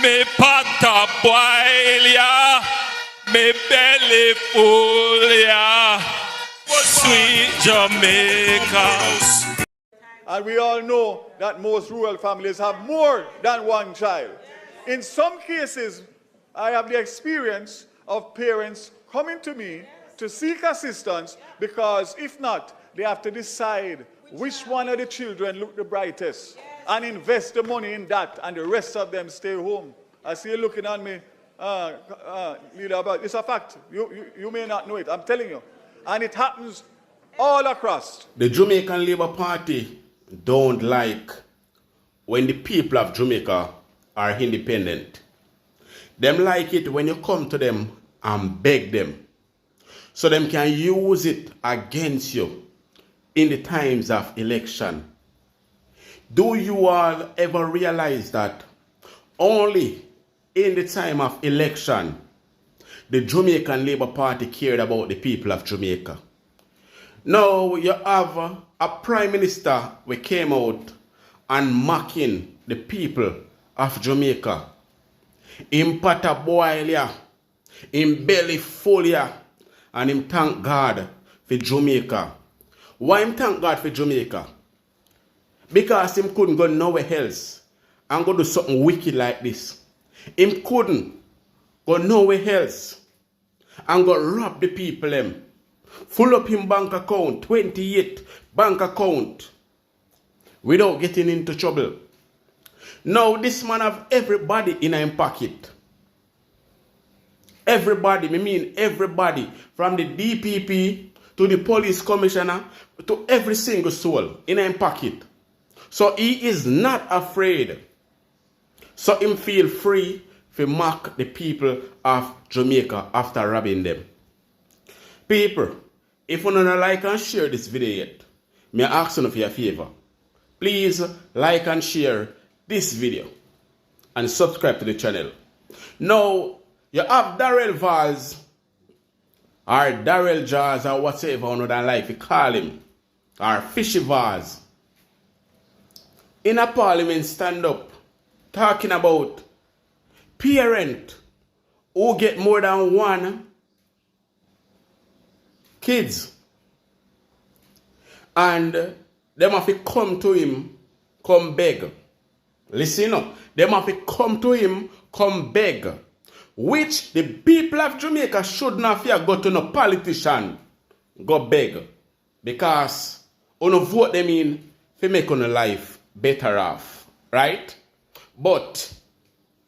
Me pot a boil ya, me belly full ya. Sweet Jamaica. And we all know that most rural families have more than one child. In some cases, I have the experience of parents coming to me to seek assistance because if not, they have to decide which one of the children look the brightest and invest the money in that, and the rest of them stay home. I see you looking at me, leader, but it's a fact. You may not know it, I'm telling you. And it happens all across. The Jamaican Labour Party don't like when the people of Jamaica are independent. Them like it when you come to them and beg them, so them can use it against you in the times of election. Do you all ever realize that only in the time of election the Jamaican Labour Party cared about the people of Jamaica? Now you have a prime minister who came out and mocking the people of Jamaica. Him pot a boil ya, him belly full ya, and him thank God for Jamaica. Why him thank God for Jamaica? Because him couldn't go nowhere else and go do something wicked like this. Him couldn't go nowhere else and go rob the people them. Full up him bank account, 28 bank account, without getting into trouble. Now this man have everybody in him pocket. Everybody, me mean everybody, from the DPP to the police commissioner to every single soul in him pocket. So he is not afraid. So him feel free to mock the people of Jamaica after robbing them. People, if you don't like and share this video yet, may I ask you for a favor. Please like and share this video and subscribe to the channel. Now, you have Daryl Vaz or Daryl Jaws or whatever you don't like to call him, or Fishy Vaz, in a parliament stand up talking about parent who get more than one kids, and them have to come to him, come beg. Listen up, them have to come to him, come beg, which the people of Jamaica should not fear go to no politician, go beg, because on vote them in to make on life better off, right? But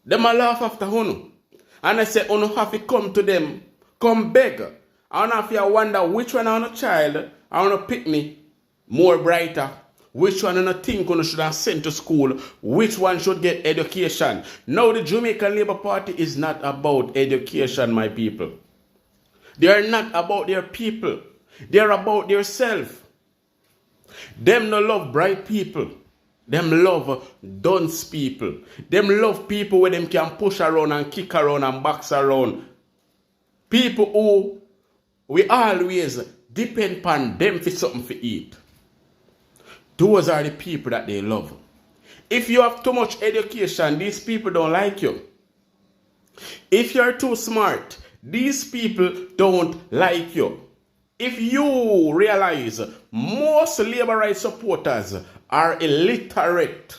them a laugh after Uno, and I say Uno have to come to them, come beg. I don't know if you wonder which one on a child, I want to pick me more brighter, which one on a think on should have sent to school, which one should get education. Now the Jamaican Labour Party is not about education, my people. They are not about their people. They are about their self. Them no love bright people. Them love dunce people. Them love people where them can push around and kick around and box around. People who we always depend upon them for something to eat. Those are the people that they love. If you have too much education, these people don't like you. If you're too smart, these people don't like you. If you realize most labor rights supporters are illiterate,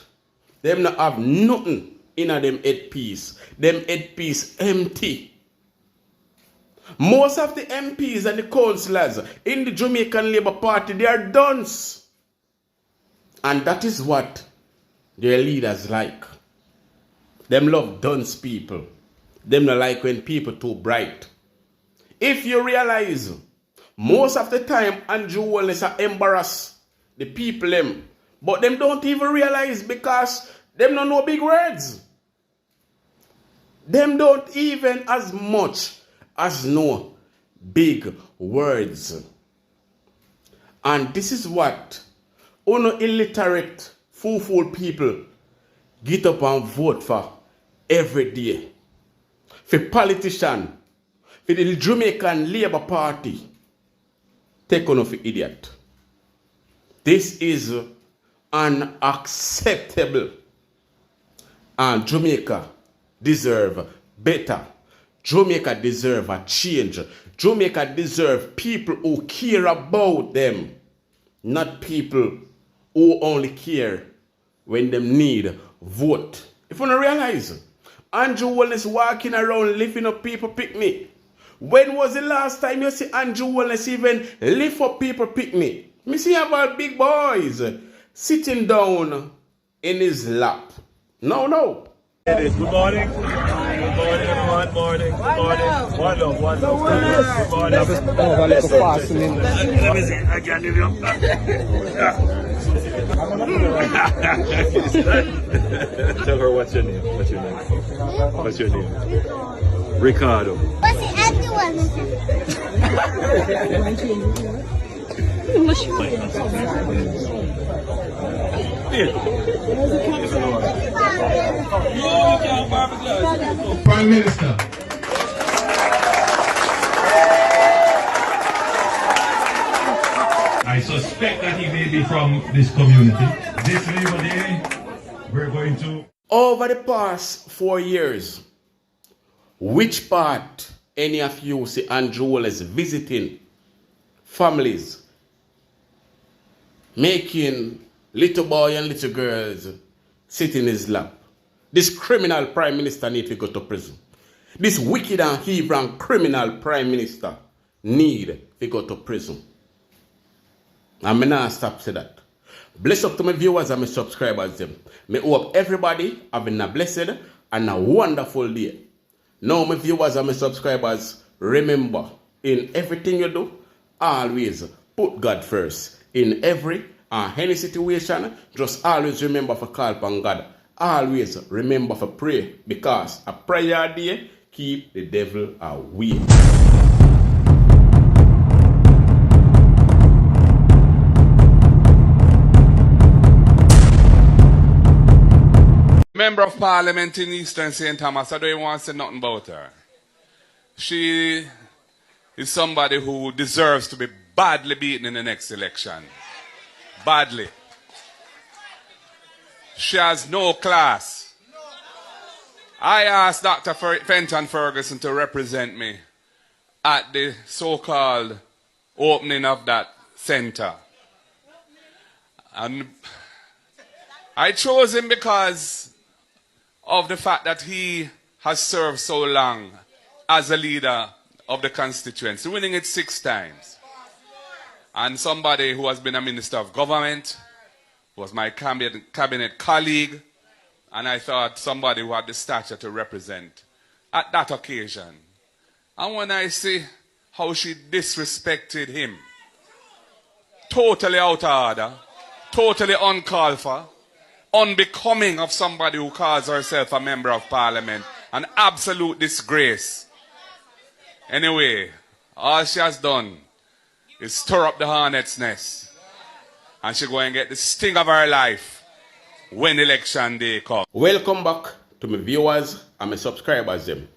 them not have nothing in them headpiece. Them headpiece empty. Most of the MPs and the councillors in the Jamaican Labour Party, they are dunce. And that is what their leaders like. Them love dunce people. Them not like when people too bright. If you realize, most of the time Andrew Holness are embarrass the people them. But them don't even realize because them don't know big words. Them don't even as much as know big words. And this is what illiterate, fool people get up and vote for every day. For politician, for the Jamaican Labour Party, take on for idiot. This is unacceptable. And Jamaica deserve better. Jamaica deserve a change. Jamaica deserve people who care about them, not people who only care when them need vote. If you don't realize, Andrew Holness walking around lifting up people picnic. When was the last time you see Andrew Holness even lift up people picnic? Me see about big boys sitting down in his lap. No. Good morning. Good morning, everyone. Morning. Good morning. One love. Good morning. Let me see. I can't give you up. Tell her what's your name. What's your name? Ricardo. What's the other one? Prime Minister. I suspect that he may be from this community. This Labor Day, we're going to... Over the past 4 years, which part any of you see Andrew Holness visiting families, making little boy and little girls sit in his lap? This criminal prime minister need to go to prison. This wicked and evil and criminal prime minister need to go to prison. And I'm not stop say that. Bless up to my viewers and my subscribers them. May hope everybody having a blessed and a wonderful day. Now my viewers and my subscribers, remember, in everything you do, always put God first. In every and any situation, just always remember to call upon God. Always remember to pray, because a prayer day keep the devil away. Member of Parliament in Eastern St. Thomas, I don't even want to say nothing about her. She is somebody who deserves to be badly beaten in the next election. Badly. She has no class. I asked Dr. Fenton Ferguson to represent me at the so-called opening of that center. And I chose him because of the fact that he has served so long as a leader of the constituency, winning it 6 times. And somebody who has been a minister of government, was my cabinet colleague, and I thought somebody who had the stature to represent at that occasion. And when I see how she disrespected him, totally out of order, totally uncalled for, unbecoming of somebody who calls herself a member of parliament, an absolute disgrace. Anyway, all she has done is stir up the hornet's nest, and she go and get the sting of her life when election day comes. Welcome back to my viewers and my subscribers them.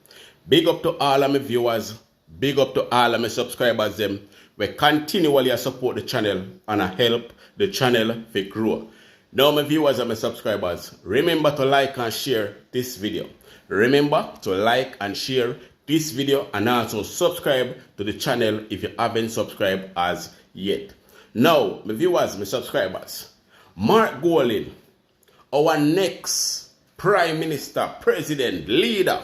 Big up to all of my viewers, big up to all of my subscribers them. We continually support the channel and help the channel to grow. Now my viewers and my subscribers, remember to like and share this video. Remember to like and share this video, and also subscribe to the channel if you haven't subscribed as yet. Now my viewers, my subscribers, Mark Golding, our next Prime Minister, President, leader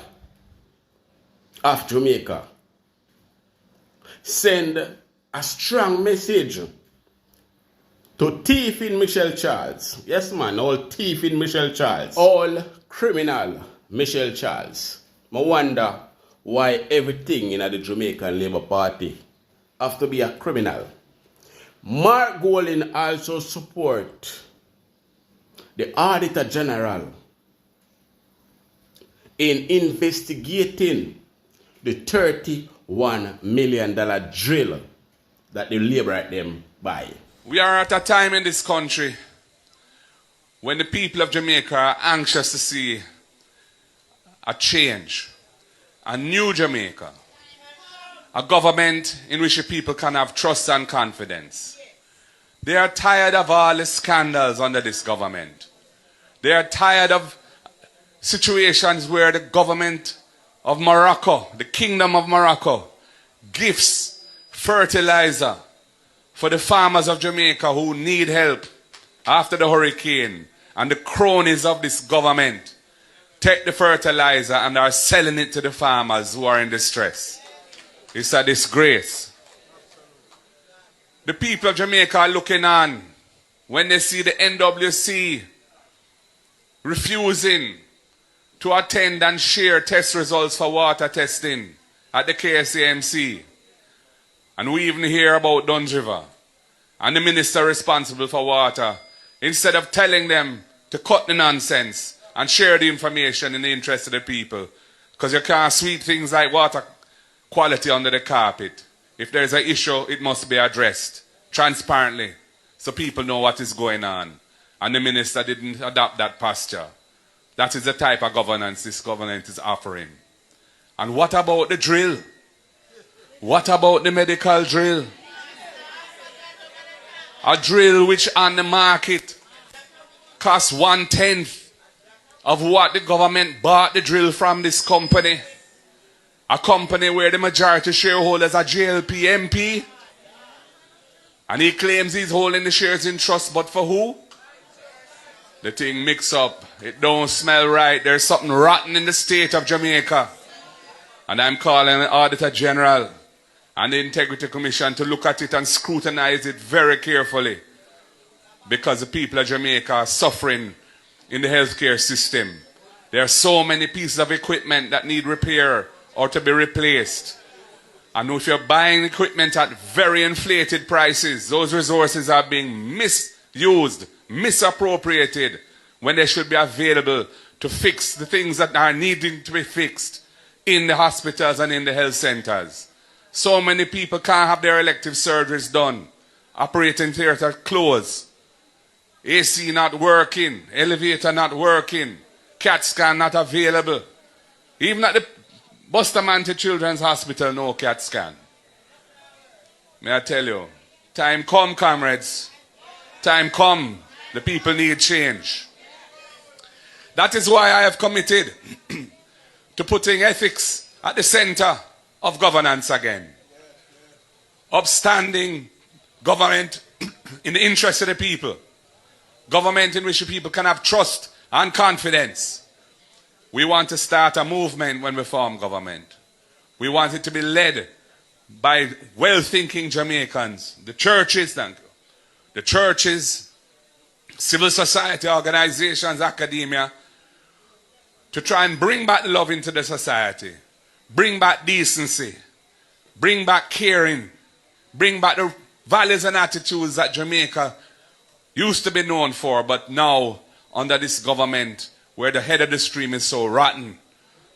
of Jamaica, send a strong message to thief in Michelle Charles. Yes man, all thief in Michelle Charles. All criminal Michelle Charles. I wonder why everything in the Jamaican Labour Party have to be a criminal. Mark Golding also support the Auditor General in investigating the $31 million drill that the Labour at them buy. We are at a time in this country when the people of Jamaica are anxious to see a change, a new Jamaica, a government in which the people can have trust and confidence. They are tired of all the scandals under this government. They are tired of situations where the government of Morocco, the Kingdom of Morocco, gives fertilizer for the farmers of Jamaica who need help after the hurricane, and the cronies of this government take the fertilizer and are selling it to the farmers who are in distress. It's a disgrace. The people of Jamaica are looking on when they see the NWC refusing to attend and share test results for water testing at the KSAMC. And we even hear about Duns River and the minister responsible for water, instead of telling them to cut the nonsense and share the information in the interest of the people. Because you can't sweep things like water quality under the carpet. If there's an issue, it must be addressed transparently so people know what is going on. And the minister didn't adopt that posture. That is the type of governance this government is offering. And what about the drill? What about the medical drill? A drill which on the market costs 1/10 of what the government bought the drill from this company. A company where the majority shareholders are JLP MP. And he claims he's holding the shares in trust, but for who? The thing mix up. It don't smell right. There's something rotten in the state of Jamaica. And I'm calling the Auditor General and the Integrity Commission to look at it and scrutinize it very carefully. Because the people of Jamaica are suffering in the healthcare system. There are so many pieces of equipment that need repair or to be replaced. And if you're buying equipment at very inflated prices, those resources are being misused, misappropriated, when they should be available to fix the things that are needing to be fixed in the hospitals and in the health centers. So many people can't have their elective surgeries done. Operating theater closed. AC not working. Elevator not working. CAT scan not available. Even at the Bustamante Children's Hospital, no CAT scan. May I tell you, time come, comrades. Time come. The people need change. That is why I have committed to putting ethics at the center of governance again. Upstanding government in the interest of the people. Government in which the people can have trust and confidence. We want to start a movement when we form government. We want it to be led by well-thinking Jamaicans. The churches, thank you. The churches, civil society organizations, academia, to try and bring back love into the society. Bring back decency. Bring back caring. Bring back the values and attitudes that Jamaica used to be known for, but now, under this government, where the head of the stream is so rotten,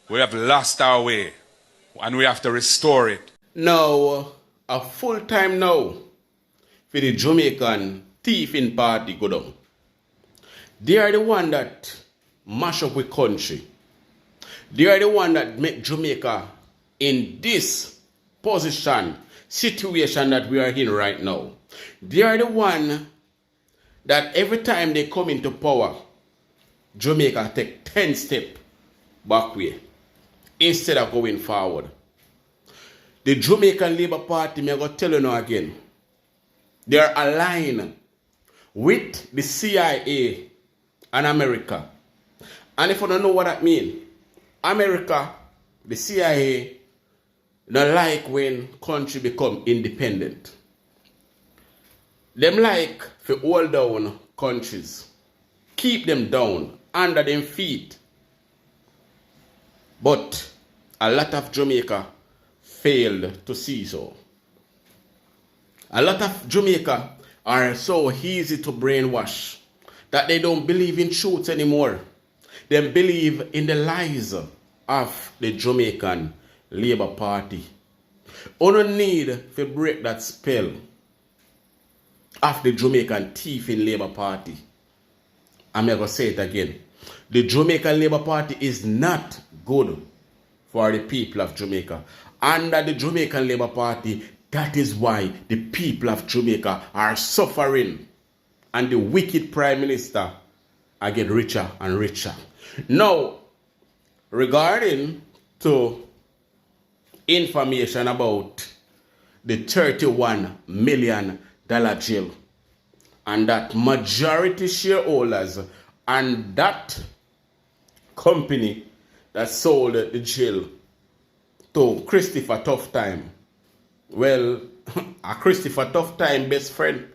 we have lost our way, and we have to restore it. Now, a full time now, for the Jamaican thieving party go down. They are the one that mash up with country. They are the one that make Jamaica in this position, situation that we are in right now. They are the one that every time they come into power, Jamaica take 10 steps back way instead of going forward. The Jamaican Labour Party, I'm going to tell you now again, they are aligned with the CIA and America. And if you don't know what that means, America, the CIA, don't like when country become independent. Them like to hold down countries, keep them down under them feet. But a lot of Jamaica failed to see so. A lot of Jamaica are so easy to brainwash that they don't believe in truth anymore. They believe in the lies of the Jamaican Labour Party. You don't need to break that spell of the Jamaican thieving Labour Party. I'm going to say it again. The Jamaican Labour Party is not good for the people of Jamaica. Under the Jamaican Labour Party, that is why the people of Jamaica are suffering. And the wicked Prime Minister are getting richer and richer. Now, regarding to information about the $31 million jail, and that majority shareholders and that company that sold the jail to Christopher Tough Time. Well, a Christopher Tough Time best friend.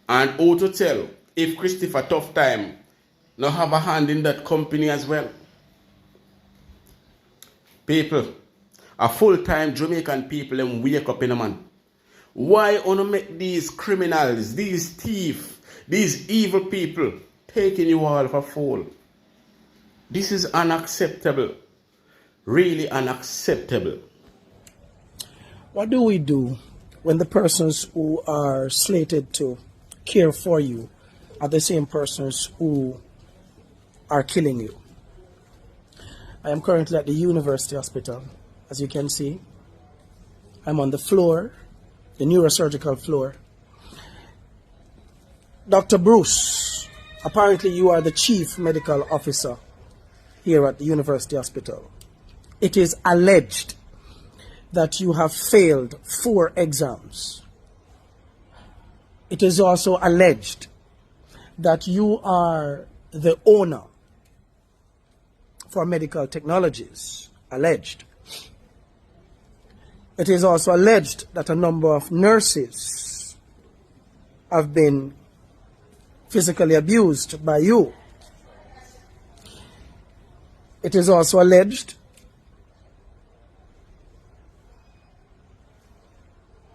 And who to tell if Christopher Tough Time not have a hand in that company as well? People, a full-time Jamaican people, them wake up in a man. Why wanna make these criminals, these thieves, these evil people taking you all for fool? This is unacceptable. Really unacceptable. What do we do when the persons who are slated to care for you are the same persons who are killing you? I am currently at the University Hospital. As you can see, I'm on the floor, the neurosurgical floor. Dr. Bruce, apparently you are the chief medical officer here at the University Hospital. It is alleged that you have failed 4 exams. It is also alleged that you are the owner for medical technologies. Alleged. It is also alleged that a number of nurses have been physically abused by you. It is also alleged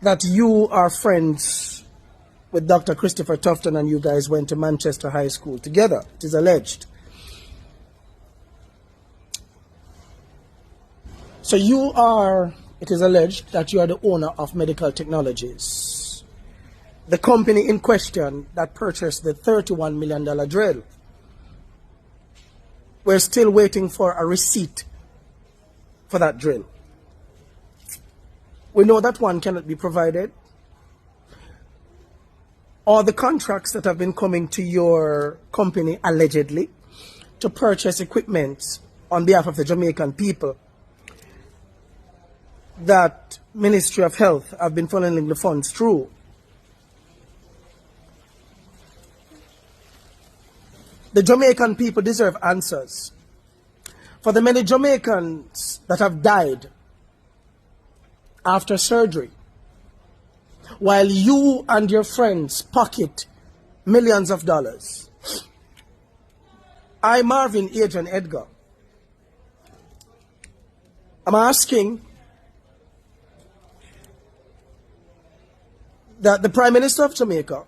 that you are friends with Dr. Christopher Tufton and you guys went to Manchester High School together. It is alleged. So you are, it is alleged that you are the owner of Medical Technologies, the company in question that purchased the $31 million drill. We're still waiting for a receipt for that drill. We know that one cannot be provided. All the contracts that have been coming to your company allegedly to purchase equipment on behalf of the Jamaican people, that Ministry of Health have been funneling the funds through. The Jamaican people deserve answers. For the many Jamaicans that have died after surgery, while you and your friends pocket millions of dollars. I, Marvin, Adrian, Edgar, I'm asking that the Prime Minister of Jamaica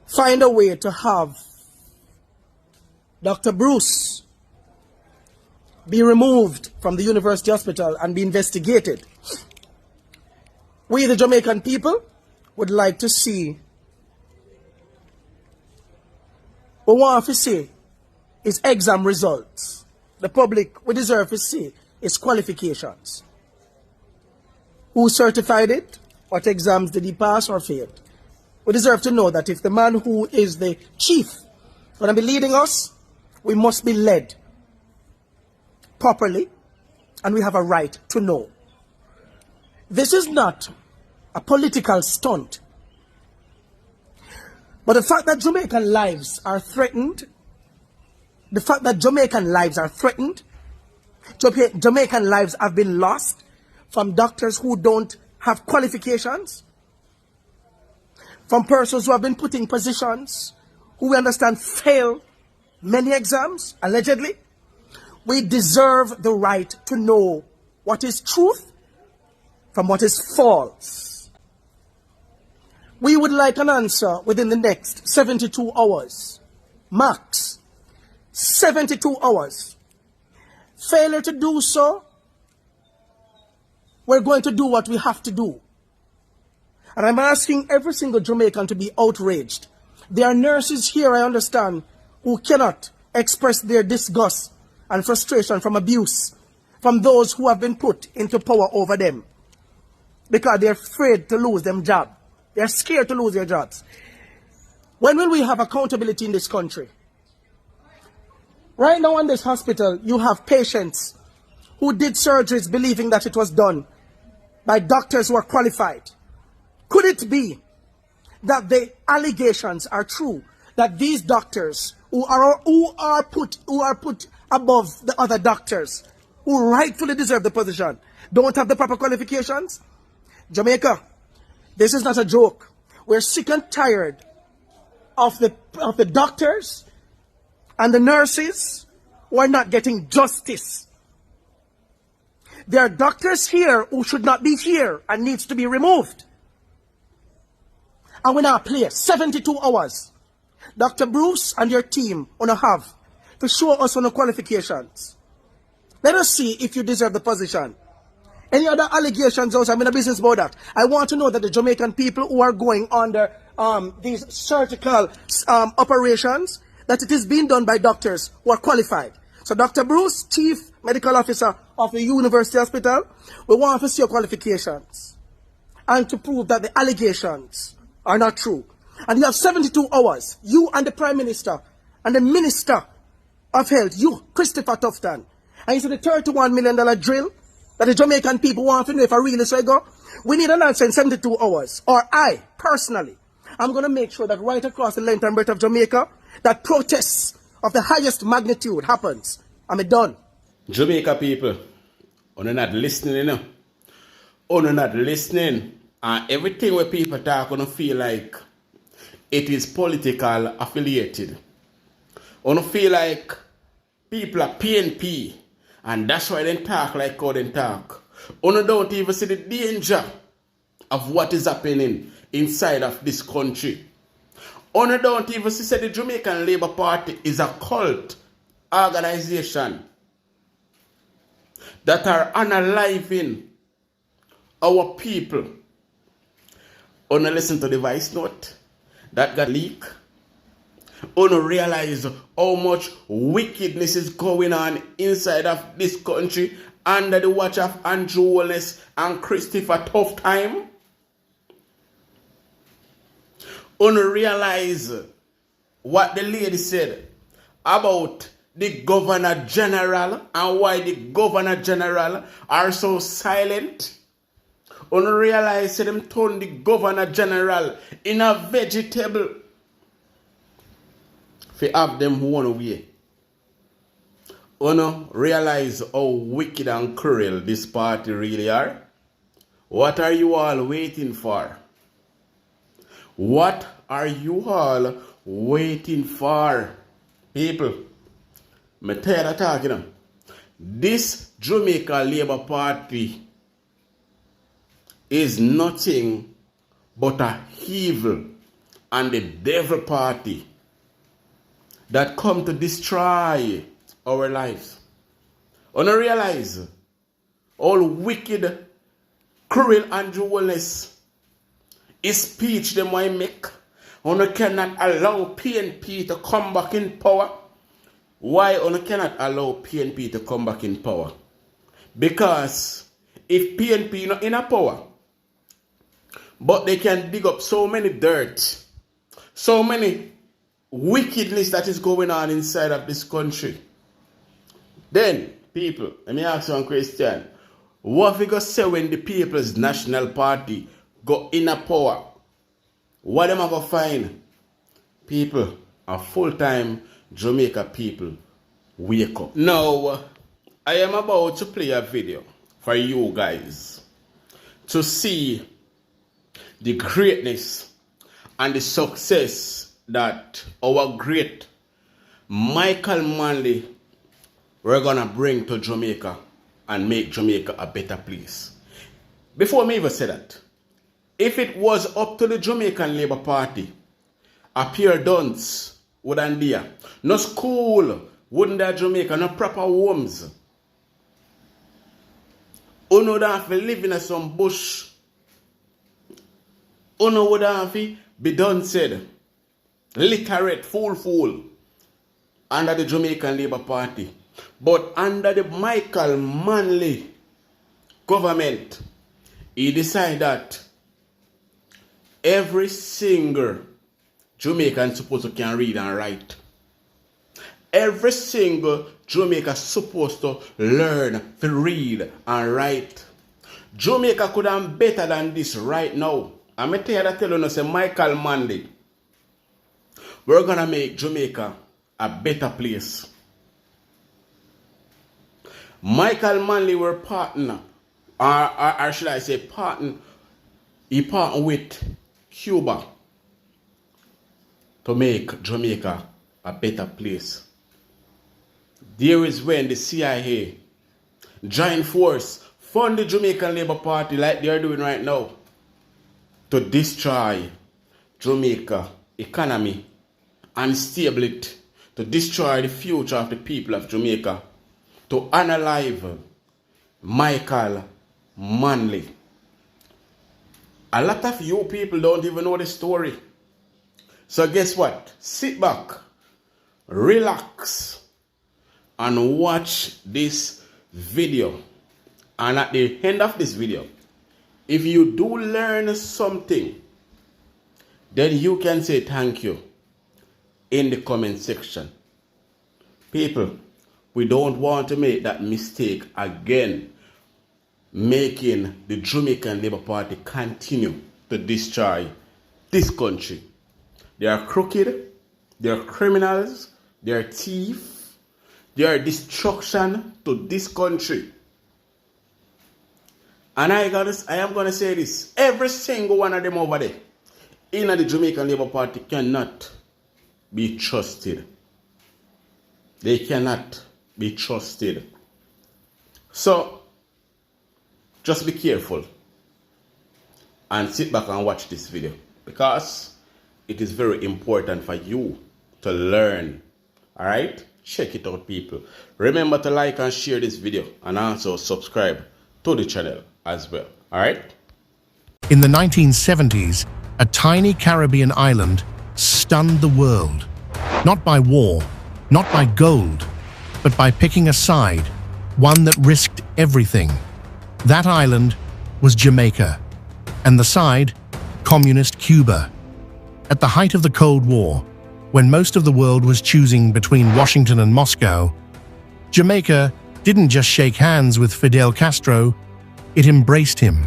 find a way to have Dr. Bruce be removed from the University Hospital and be investigated. We, the Jamaican people, would like to see, we want to see his exam results. The public, we deserve to see his qualifications. Who certified it? What exams did he pass or fail? We deserve to know that if the man who is the chief going to be leading us, we must be led properly, and we have a right to know. This is not a political stunt. But the fact that Jamaican lives are threatened, Jamaican lives have been lost from doctors who don't have qualifications, from persons who have been put in positions who we understand fail many exams, allegedly. We deserve the right to know what is truth from what is false. We would like an answer within the next 72 hours. Max. 72 hours. Failure to do so, we're going to do what we have to do. And I'm asking every single Jamaican to be outraged. There are nurses here, I understand, who cannot express their disgust and frustration from abuse from those who have been put into power over them because they're afraid to lose their job. They're scared to lose their jobs. When will we have accountability in this country? Right now in this hospital, you have patients who did surgeries believing that it was done by doctors who are qualified. Could it be that the allegations are true, that these doctors who are put above the other doctors who rightfully deserve the position don't have the proper qualifications? Jamaica, this is not a joke. We're sick and tired of the doctors and the nurses who are not getting justice. There are doctors here who should not be here and needs to be removed. And we now play 72 hours. Dr. Bruce and your team wanna have to show us on the qualifications. Let us see if you deserve the position. Any other allegations also? I'm in a business about that. I want to know that the Jamaican people who are going under these surgical operations, that it is being done by doctors who are qualified. So Dr. Bruce, Chief Medical Officer of the University Hospital, we want to see your qualifications and to prove that the allegations are not true. And you have 72 hours, you and the Prime Minister and the Minister of Health, you, Christopher Tufton, and you see the $31 million drill that the Jamaican people want to know if I really say go. We need an answer in 72 hours. Or I, personally, I'm going to make sure that right across the length and breadth of Jamaica, that protests of the highest magnitude happens. I'm done. Jamaica people, you're not listening, you know. You're not listening. And everything where people talk, you feel like it is political affiliated. You feel like people are PNP. And that's why they talk like how they talk. You don't even see the danger of what is happening inside of this country. You don't even see the Jamaican Labour Party is a cult organization that are unaliving our people. You listen to the voice note that got leaked. You realize how much wickedness is going on inside of this country under the watch of Andrew Holness and Christopher Tufton. You realize what the lady said about the Governor General and why the Governor General are so silent. You realize them turn the Governor General in a vegetable. If have them one away. You realize how wicked and cruel this party really are. What are you all waiting for? What are you all waiting for? People, I'm tired of talking. This Jamaica Labour Party is nothing but a evil and the devil party that come to destroy our lives. You realize all wicked, cruel Andrew Holness, his speech them why make. You cannot allow PNP to come back in power. Why you cannot allow PNP to come back in power? Because if PNP not in a power, but they can dig up so many dirt, so many wickedness that is going on inside of this country. Then, people, let me ask you one question. What we go say when the People's National Party go in a power? What am I going to find? People, a full-time Jamaica people, wake up. Now, I am about to play a video for you guys to see the greatness and the success that our great Michael Manley we're gonna bring to Jamaica and make Jamaica a better place. Before me even say that, if it was up to the Jamaican Labour Party, a pure dunce wouldn't be there. No school wouldn't there Jamaica, no proper homes. Uno don't have to live in some bush. Uno would have to be done said. Literate, fool, under the Jamaican Labour Party. But under the Michael Manley government, he decided that every single Jamaicans supposed to can read and write. Every single Jamaica supposed to learn to read and write. Jamaica could have better than this right now. I'm going to tell you, say Michael Manley, we're going to make Jamaica a better place. Michael Manley were partner, or should I say partner, he partnered with Cuba to make Jamaica a better place. There is when the CIA joined force, fund the Jamaican Labour Party like they are doing right now to destroy Jamaica economy and stable it, to destroy the future of the people of Jamaica, to unalive Michael Manley. A lot of you people don't even know the story. So guess what? Sit back, relax, and watch this video. And at the end of this video, if you do learn something, then you can say thank you in the comment section. People, we don't want to make that mistake again, making the Jamaican Labour Party continue to destroy this country. They are crooked, they are criminals, they are thieves, they are destruction to this country. And I am going to say this, every single one of them over there in the Jamaican Labour Party cannot be trusted. They cannot be trusted. So, just be careful and sit back and watch this video, because it is very important for you to learn. Alright? Check it out, people. Remember to like and share this video, and also subscribe to the channel as well. Alright? In the 1970s, a tiny Caribbean island stunned the world. Not by war, not by gold, but by picking a side, one that risked everything. That island was Jamaica, and the side, communist Cuba. At the height of the Cold War, when most of the world was choosing between Washington and Moscow, Jamaica didn't just shake hands with Fidel Castro, it embraced him.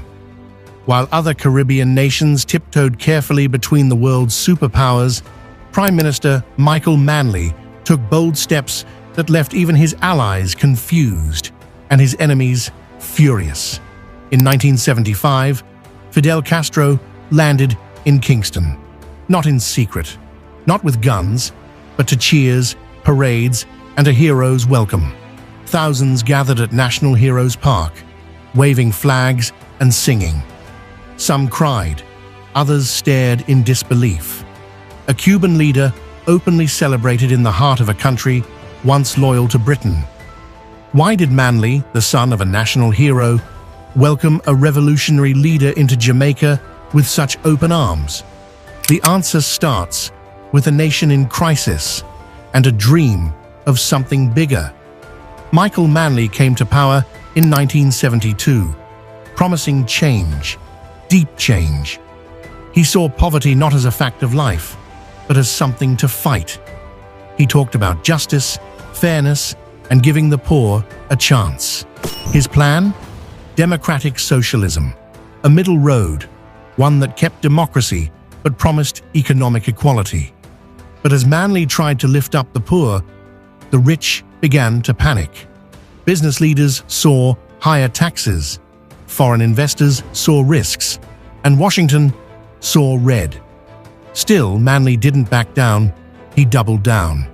While other Caribbean nations tiptoed carefully between the world's superpowers, Prime Minister Michael Manley took bold steps that left even his allies confused and his enemies furious. In 1975, Fidel Castro landed in Kingston, not in secret, not with guns, but to cheers, parades, and a hero's welcome. Thousands gathered at National Heroes Park, waving flags and singing. Some cried, others stared in disbelief. A Cuban leader openly celebrated in the heart of a country once loyal to Britain. Why did Manley, the son of a national hero, welcome a revolutionary leader into Jamaica with such open arms? The answer starts with a nation in crisis and a dream of something bigger. Michael Manley came to power in 1972, promising change, deep change. He saw poverty not as a fact of life, but as something to fight. He talked about justice, fairness, and giving the poor a chance. His plan? Democratic socialism, a middle road, one that kept democracy but promised economic equality. But as Manley tried to lift up the poor, the rich began to panic. Business leaders saw higher taxes, foreign investors saw risks, and Washington saw red. Still, Manley didn't back down, he doubled down.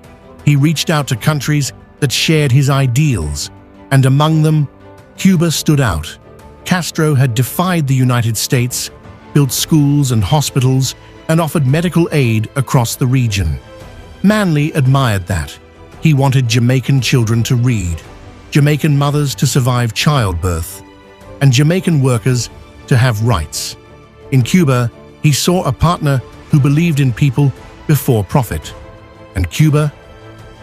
He reached out to countries that shared his ideals, and among them, Cuba stood out. Castro had defied the United States, built schools and hospitals, and offered medical aid across the region. Manley admired that. He wanted Jamaican children to read, Jamaican mothers to survive childbirth, and Jamaican workers to have rights. In Cuba, he saw a partner who believed in people before profit. And Cuba,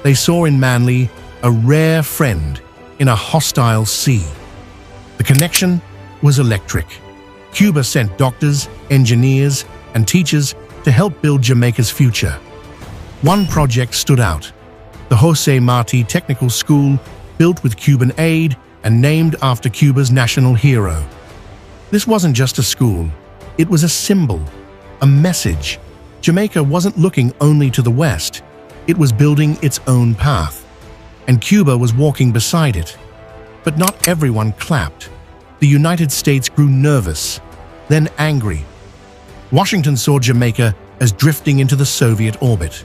they saw in Manley a rare friend in a hostile sea. The connection was electric. Cuba sent doctors, engineers, and teachers to help build Jamaica's future. One project stood out: the Jose Marti Technical School, built with Cuban aid and named after Cuba's national hero. This wasn't just a school, it was a symbol, a message. Jamaica wasn't looking only to the west, it was building its own path. And Cuba was walking beside it. But not everyone clapped. The United States grew nervous, then angry. Washington saw Jamaica as drifting into the Soviet orbit.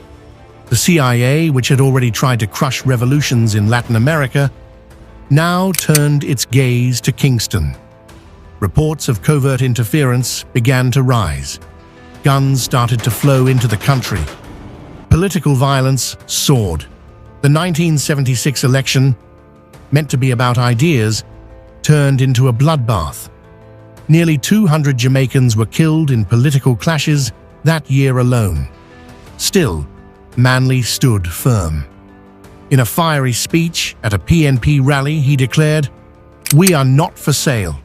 The CIA, which had already tried to crush revolutions in Latin America, now turned its gaze to Kingston. Reports of covert interference began to rise. Guns started to flow into the country. Political violence soared. The 1976 election, meant to be about ideas, turned into a bloodbath. Nearly 200 Jamaicans were killed in political clashes that year alone. Still, Manley stood firm. In a fiery speech at a PNP rally, he declared, "We are not for sale."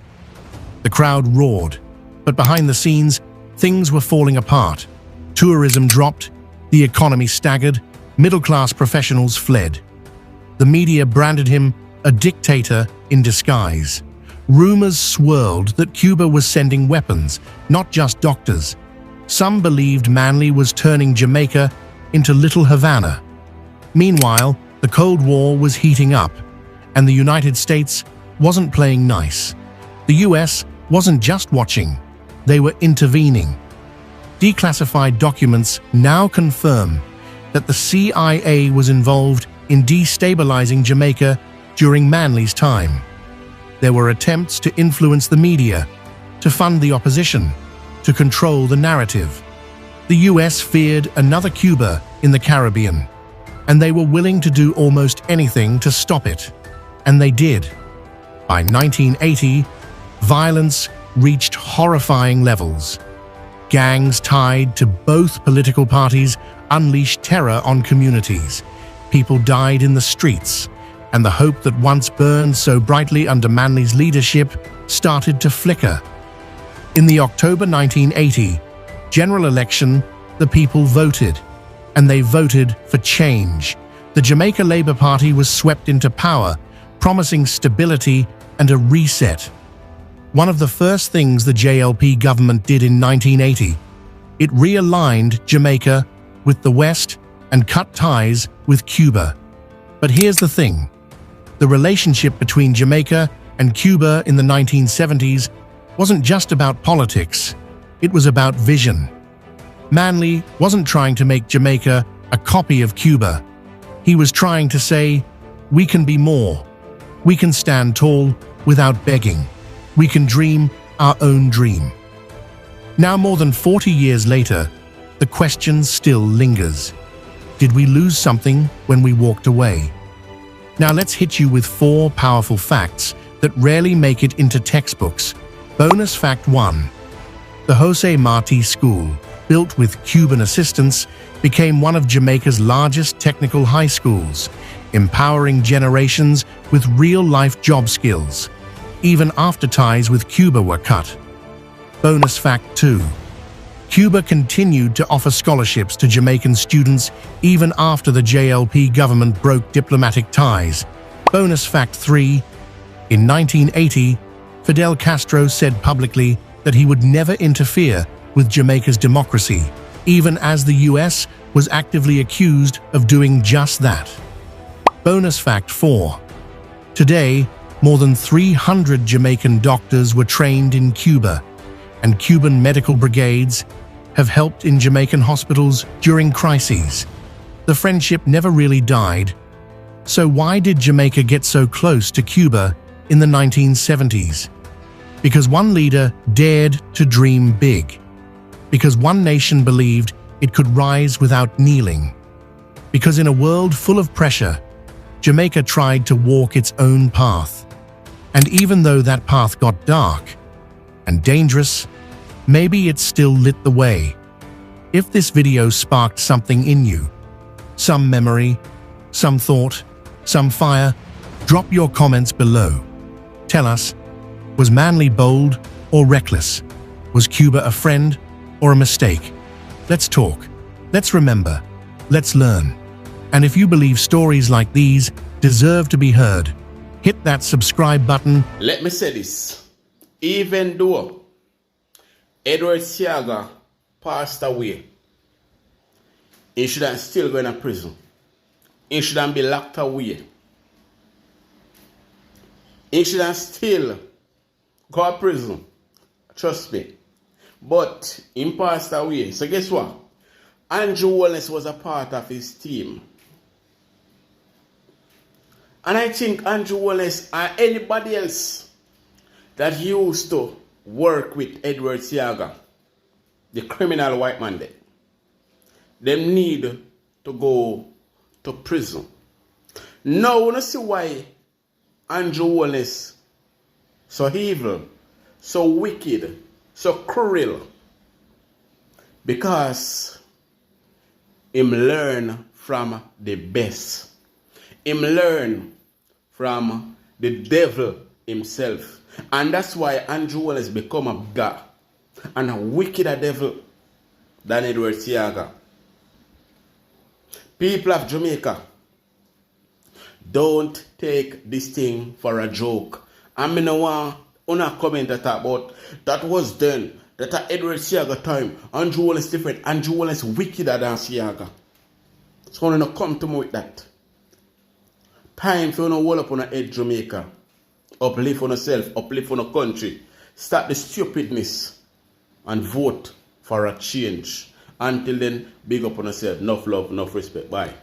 The crowd roared, but behind the scenes, things were falling apart. Tourism dropped, the economy staggered, middle-class professionals fled. The media branded him a dictator in disguise. Rumors swirled that Cuba was sending weapons, not just doctors. Some believed Manley was turning Jamaica into Little Havana. Meanwhile, the Cold War was heating up, and the United States wasn't playing nice. The US wasn't just watching, they were intervening. Declassified documents now confirm that the CIA was involved in destabilizing Jamaica during Manley's time. There were attempts to influence the media, to fund the opposition, to control the narrative. The US feared another Cuba in the Caribbean, and they were willing to do almost anything to stop it. And they did. By 1980, violence reached horrifying levels. Gangs tied to both political parties unleashed terror on communities. People died in the streets, and the hope that once burned so brightly under Manley's leadership started to flicker. In the October 1980 general election, the people voted, and they voted for change. The Jamaica Labour Party was swept into power, promising stability and a reset. One of the first things the JLP government did in 1980, it realigned Jamaica with the West and cut ties with Cuba. But here's the thing. The relationship between Jamaica and Cuba in the 1970s wasn't just about politics, it was about vision. Manley wasn't trying to make Jamaica a copy of Cuba. He was trying to say, we can be more. We can stand tall without begging. We can dream our own dream. Now, more than 40 years later, the question still lingers. Did we lose something when we walked away? Now let's hit you with 4 powerful facts that rarely make it into textbooks. Bonus fact 1. The Jose Marti School, built with Cuban assistance, became one of Jamaica's largest technical high schools, empowering generations with real-life job skills, even after ties with Cuba were cut. Bonus fact 2. Cuba continued to offer scholarships to Jamaican students even after the JLP government broke diplomatic ties. Bonus fact 3. In 1980, Fidel Castro said publicly that he would never interfere with Jamaica's democracy, even as the US was actively accused of doing just that. Bonus fact 4. Today, more than 300 Jamaican doctors were trained in Cuba, and Cuban medical brigades have helped in Jamaican hospitals during crises. The friendship never really died. So why did Jamaica get so close to Cuba in the 1970s? Because one leader dared to dream big. Because one nation believed it could rise without kneeling. Because in a world full of pressure, Jamaica tried to walk its own path. And even though that path got dark and dangerous, maybe it still lit the way. If this video sparked something in you, some memory, some thought, some fire, drop your comments below. Tell us, was Manley bold or reckless? Was Cuba a friend or a mistake? Let's talk. Let's remember. Let's learn. And if you believe stories like these deserve to be heard, hit that subscribe button. Let me say this. Even though Edward Siaga passed away, he shouldn't still go in prison. He shouldn't be locked away. He shouldn't still go to prison. Trust me. But he passed away. So guess what? Andrew Holness was a part of his team. And I think Andrew Holness and anybody else that used to work with Edward Siaga, the criminal white man there, them need to go to prison. Now, we don't see why Andrew Holness so evil, so wicked, so cruel. Because him learn from the best. Him learn from the devil himself. And that's why Andrew Holness become a god and a wickeder devil than Edward Siaga. People of Jamaica, don't take this thing for a joke. I mean, no one comment that about that was then, that at Edward Siaga time, Andrew Holness different, Andrew Holness wickeder than Siaga. So I don't come to me with that. Time for you to hold up on a head, Jamaica. Uplift on yourself, uplift on a country. Stop the stupidness and vote for a change. Until then, big up on yourself. Enough love, enough respect. Bye.